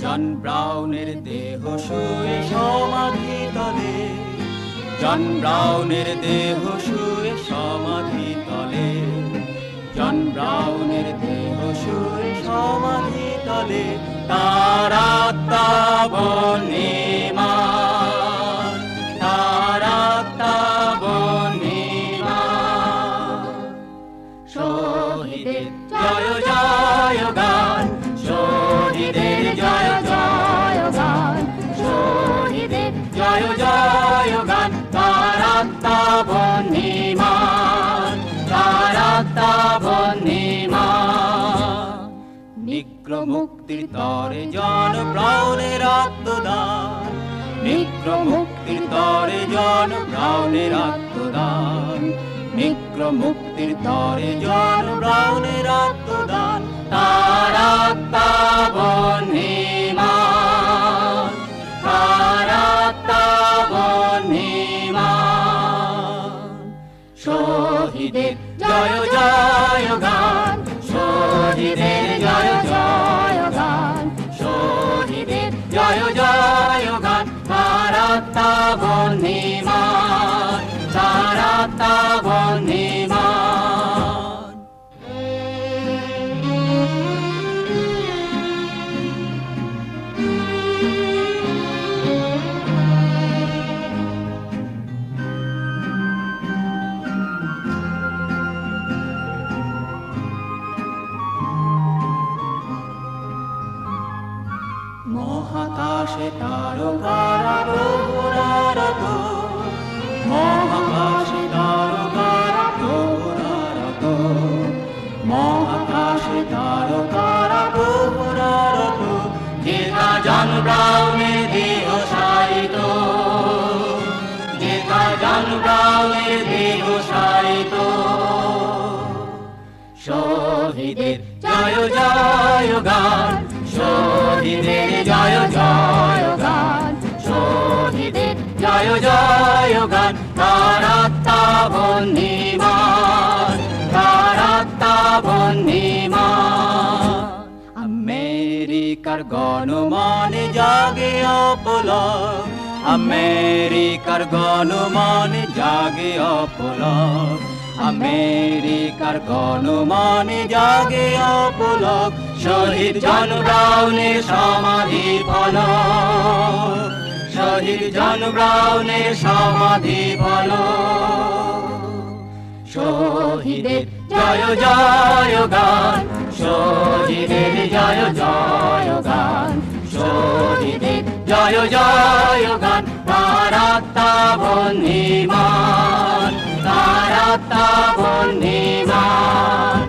জন ব্রাউনের দেহ শুয়ে সমাধি তলে, জন ব্রাউনের দেহ শুয়ে সমাধি তলে, জন ব্রাউনের দেহ শুয়ে সমাধি তলে, তার আত্মা বন্দিমান, তার আত্মা বন্দিমান। শহীদের জয় জয় গান, শহীদের জয় জয় গান, শহীদের জয় জয় গান, তার আত্মা বন্দিমান, তার আত্মা বন্দিমান। নিগ্র মুক্তির তরে জন ব্রাউনের আত্মদান, নিগ্র মুক্তির তরে জন ব্রাউনের আত্মদান, নিগ্র মুক্তির তরে জন ব্রাউনের আত্মদান, তার আত্মা বন্দিমান, তার আত্মা বন্দিমান। শহীদের জয় জয় গান, শহীদের জয় জয় গান, শহীদের জয় জয় গান, তার আত্মা বন্দিমান, তার আত্মা বন্দিমান। মহাকাশে তারকারা প্রহরারত, মহাকাশে তারকারা প্রহরারত, মহাকাশে তারকারা প্রহরারত, যেথা জন ব্রাউনের দেহ শায়িত, যেথা জন ব্রাউনের দেহ শায়িত। শহীদের জয় জয় গান, শহীদের জয় জয় গান, শহীদের জয় জয় গান, তার আত্মা বন্দিমান, তার আত্মা বন্দিমান। আমেরিকার গণমানে জাগে অপলক, আমেরিকার গণমানে জাগে অপলক, আমেরিকার গণমানে জাগে অপলক, শহীদ জন ব্রাউনের সমাধি ফলক, শহীদ জন ব্রাউনের সমাধি ফলক। শহীদের জয় জয় গান, শহীদের জয় জয় গান, শহীদের জয় জয় গান, তার আত্মা বন্দিমান, তার আত্মা বন্দিমান।